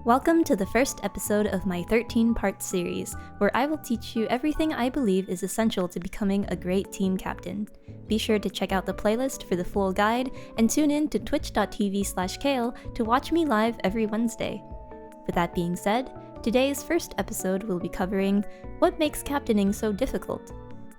Welcome to the first episode of my 13-part series, where I will teach you everything I believe is essential to becoming a great team captain. Be sure to check out the playlist for the full guide, and tune in to twitch.tv/kale to watch me live every Wednesday. With that being said, today's first episode will be covering what makes captaining so difficult,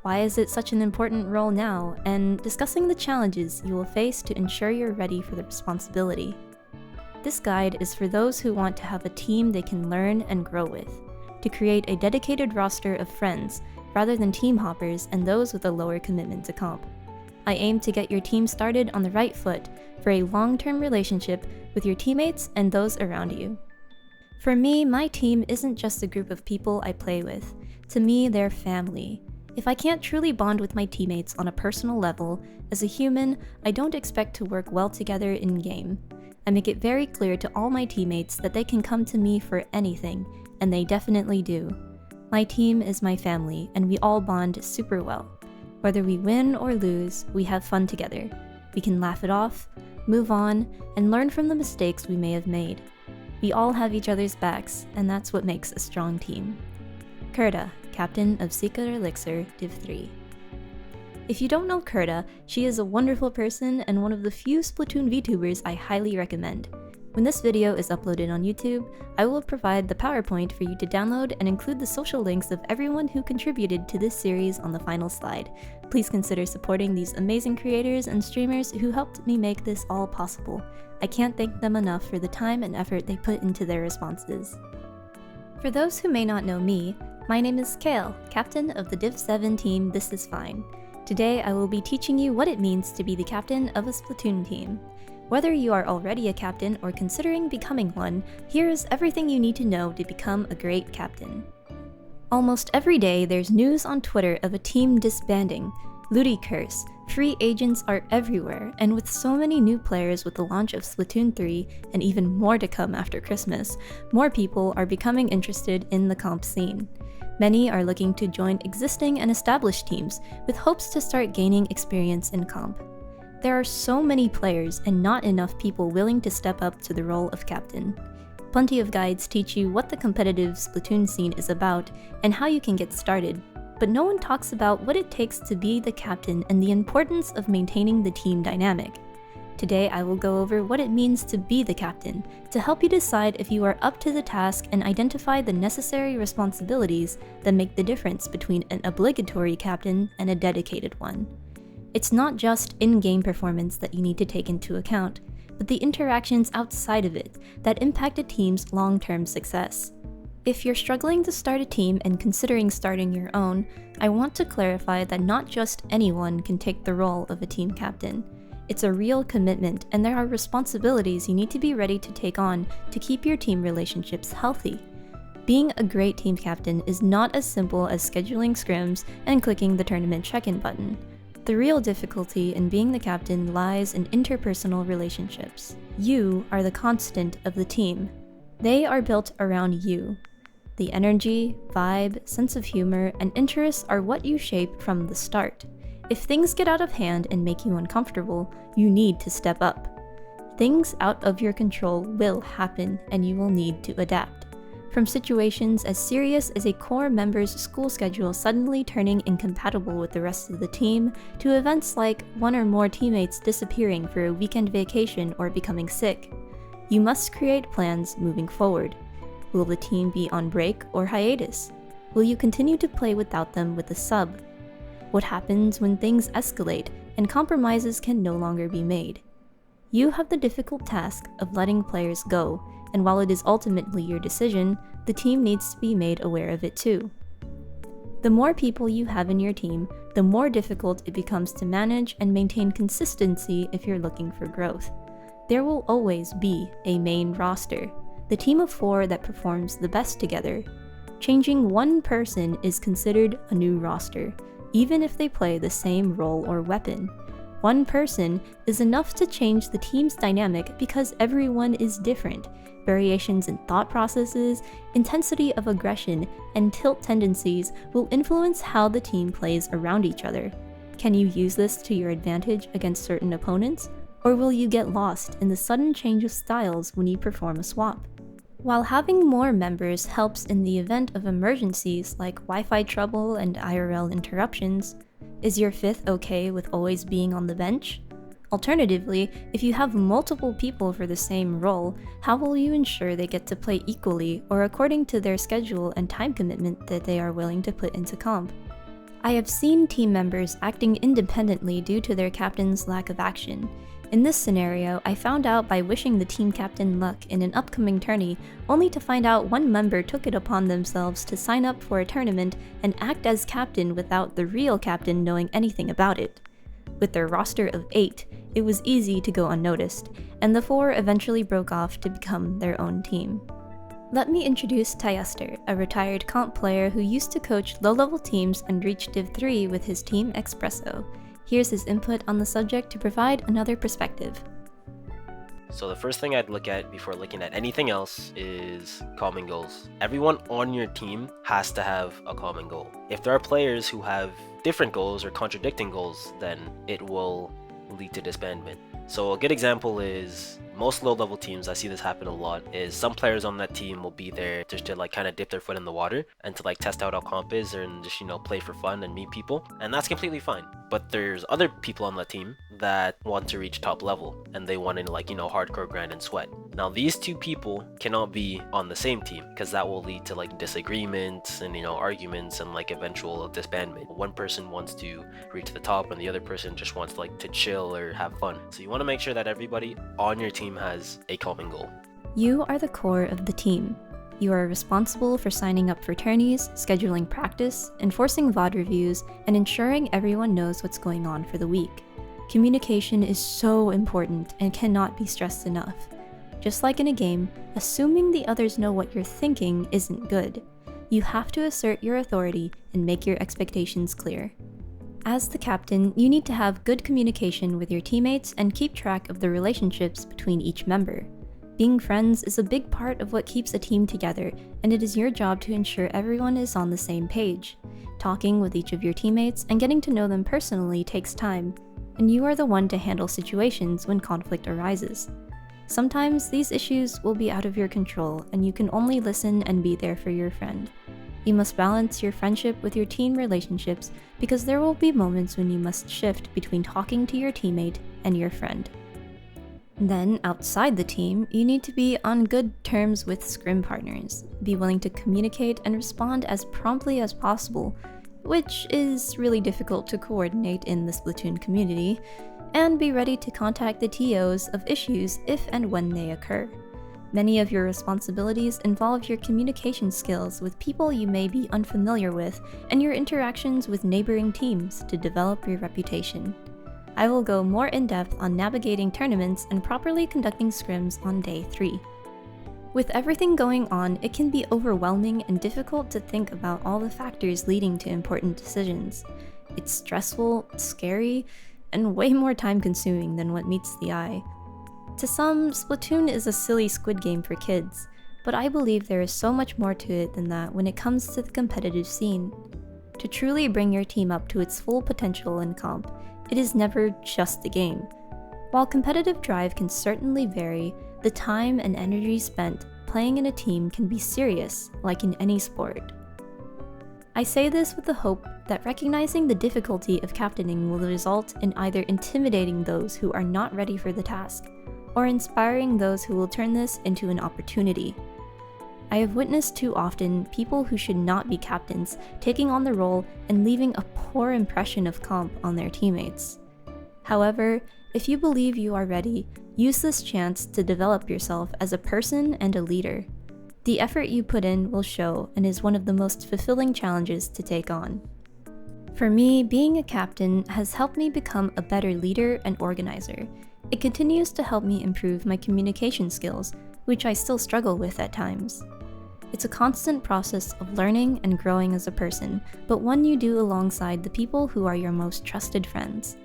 why is it such an important role now, and discussing the challenges you will face to ensure you're ready for the responsibility. This guide is for those who want to have a team they can learn and grow with, to create a dedicated roster of friends rather than team hoppers and those with a lower commitment to comp. I aim to get your team started on the right foot for a long-term relationship with your teammates and those around you. For me, my team isn't just a group of people I play with. To me, they're family. If I can't truly bond with my teammates on a personal level, as a human, I don't expect to work well together in-game. I make it very clear to all my teammates that they can come to me for anything, and they definitely do. My team is my family, and we all bond super well. Whether we win or lose, we have fun together. We can laugh it off, move on, and learn from the mistakes we may have made. We all have each other's backs, and that's what makes a strong team. Kurta, Captain of Secret Elixir, Div 3. If you don't know Kurta, she is a wonderful person and one of the few Splatoon VTubers I highly recommend. When this video is uploaded on YouTube, I will provide the PowerPoint for you to download and include the social links of everyone who contributed to this series on the final slide. Please consider supporting these amazing creators and streamers who helped me make this all possible. I can't thank them enough for the time and effort they put into their responses. For those who may not know me, my name is Kale, Captain of the Div 7 team This Is Fine. Today, I will be teaching you what it means to be the captain of a Splatoon team. Whether you are already a captain or considering becoming one, here is everything you need to know to become a great captain. Almost every day, there's news on Twitter of a team disbanding. Ludicrous. Free agents are everywhere, and with so many new players with the launch of Splatoon 3, and even more to come after Christmas, more people are becoming interested in the comp scene. Many are looking to join existing and established teams with hopes to start gaining experience in comp. There are so many players and not enough people willing to step up to the role of captain. Plenty of guides teach you what the competitive Splatoon scene is about and how you can get started, but no one talks about what it takes to be the captain and the importance of maintaining the team dynamic. Today, I will go over what it means to be the captain, to help you decide if you are up to the task and identify the necessary responsibilities that make the difference between an obligatory captain and a dedicated one. It's not just in-game performance that you need to take into account, but the interactions outside of it that impact a team's long-term success. If you're struggling to start a team and considering starting your own, I want to clarify that not just anyone can take the role of a team captain. It's a real commitment, and there are responsibilities you need to be ready to take on to keep your team relationships healthy. Being a great team captain is not as simple as scheduling scrims and clicking the tournament check-in button. The real difficulty in being the captain lies in interpersonal relationships. You are the constant of the team. They are built around you. The energy, vibe, sense of humor, and interests are what you shape from the start. If things get out of hand and make you uncomfortable, you need to step up. Things out of your control will happen, and you will need to adapt. From situations as serious as a core member's school schedule suddenly turning incompatible with the rest of the team, to events like one or more teammates disappearing for a weekend vacation or becoming sick. You must create plans moving forward. Will the team be on break or hiatus? Will you continue to play without them with a sub? What happens when things escalate and compromises can no longer be made? You have the difficult task of letting players go, and while it is ultimately your decision, the team needs to be made aware of it too. The more people you have in your team, the more difficult it becomes to manage and maintain consistency if you're looking for growth. There will always be a main roster, the team of 4 that performs the best together. Changing one person is considered a new roster, even if they play the same role or weapon. One person is enough to change the team's dynamic because everyone is different. Variations in thought processes, intensity of aggression, and tilt tendencies will influence how the team plays around each other. Can you use this to your advantage against certain opponents? Or will you get lost in the sudden change of styles when you perform a swap? While having more members helps in the event of emergencies like Wi-Fi trouble and IRL interruptions, is your 5th okay with always being on the bench? Alternatively, if you have multiple people for the same role, how will you ensure they get to play equally or according to their schedule and time commitment that they are willing to put into comp? I have seen team members acting independently due to their captain's lack of action. In this scenario, I found out by wishing the team captain luck in an upcoming tourney, only to find out one member took it upon themselves to sign up for a tournament and act as captain without the real captain knowing anything about it. With their roster of 8, it was easy to go unnoticed, and the 4 eventually broke off to become their own team. Let me introduce Tyuster, a retired comp player who used to coach low-level teams and reach Div 3 with his team Espresso. Here's his input on the subject to provide another perspective. So the first thing I'd look at before looking at anything else is common goals. Everyone on your team has to have a common goal. If there are players who have different goals or contradicting goals, then it will lead to disbandment. So a good example is most low-level teams, I see this happen a lot, is some players on that team will be there just to like kind of dip their foot in the water and to like test out how comp is and just, play for fun and meet people, and that's completely fine. But there's other people on the team that want to reach top level and they want to hardcore grind and sweat. Now these two people cannot be on the same team because that will lead to like disagreements and arguments and like eventual disbandment. One person wants to reach the top and the other person just wants to chill or have fun. So you want to make sure that everybody on your team has a common goal. You are the core of the team. You are responsible for signing up for tourneys, scheduling practice, enforcing VOD reviews, and ensuring everyone knows what's going on for the week. Communication is so important and cannot be stressed enough. Just like in a game, assuming the others know what you're thinking isn't good. You have to assert your authority and make your expectations clear. As the captain, you need to have good communication with your teammates and keep track of the relationships between each member. Being friends is a big part of what keeps a team together, and it is your job to ensure everyone is on the same page. Talking with each of your teammates and getting to know them personally takes time, and you are the one to handle situations when conflict arises. Sometimes these issues will be out of your control, and you can only listen and be there for your friend. You must balance your friendship with your team relationships because there will be moments when you must shift between talking to your teammate and your friend. Then, outside the team, you need to be on good terms with scrim partners, be willing to communicate and respond as promptly as possible, which is really difficult to coordinate in the Splatoon community, and be ready to contact the TOs of issues if and when they occur. Many of your responsibilities involve your communication skills with people you may be unfamiliar with and your interactions with neighboring teams to develop your reputation. I will go more in-depth on navigating tournaments and properly conducting scrims on day 3. With everything going on, it can be overwhelming and difficult to think about all the factors leading to important decisions. It's stressful, scary, and way more time-consuming than what meets the eye. To some, Splatoon is a silly Squid Game for kids, but I believe there is so much more to it than that when it comes to the competitive scene. To truly bring your team up to its full potential in comp, it is never just the game. While competitive drive can certainly vary, the time and energy spent playing in a team can be serious, like in any sport. I say this with the hope that recognizing the difficulty of captaining will result in either intimidating those who are not ready for the task, or inspiring those who will turn this into an opportunity. I have witnessed too often people who should not be captains taking on the role and leaving a poor impression of comp on their teammates. However, if you believe you are ready, use this chance to develop yourself as a person and a leader. The effort you put in will show and is one of the most fulfilling challenges to take on. For me, being a captain has helped me become a better leader and organizer. It continues to help me improve my communication skills, which I still struggle with at times. It's a constant process of learning and growing as a person, but one you do alongside the people who are your most trusted friends.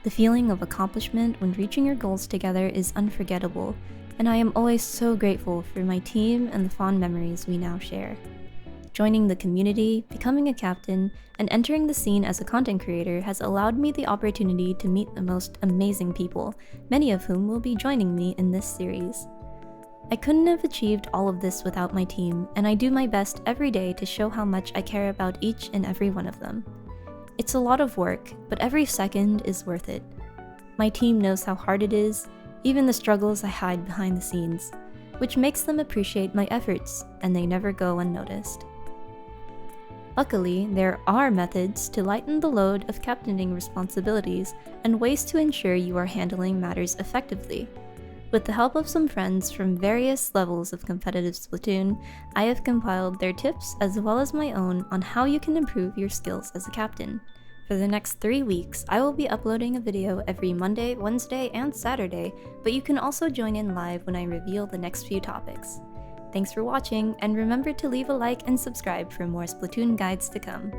The feeling of accomplishment when reaching your goals together is unforgettable, and I am always so grateful for my team and the fond memories we now share. Joining the community, becoming a captain, and entering the scene as a content creator has allowed me the opportunity to meet the most amazing people, many of whom will be joining me in this series. I couldn't have achieved all of this without my team, and I do my best every day to show how much I care about each and every one of them. It's a lot of work, but every second is worth it. My team knows how hard it is, even the struggles I hide behind the scenes, which makes them appreciate my efforts, and they never go unnoticed. Luckily, there are methods to lighten the load of captaining responsibilities and ways to ensure you are handling matters effectively. With the help of some friends from various levels of competitive Splatoon, I have compiled their tips as well as my own on how you can improve your skills as a captain. For the next 3 weeks, I will be uploading a video every Monday, Wednesday, and Saturday, but you can also join in live when I reveal the next few topics. Thanks for watching, and remember to leave a like and subscribe for more Splatoon guides to come.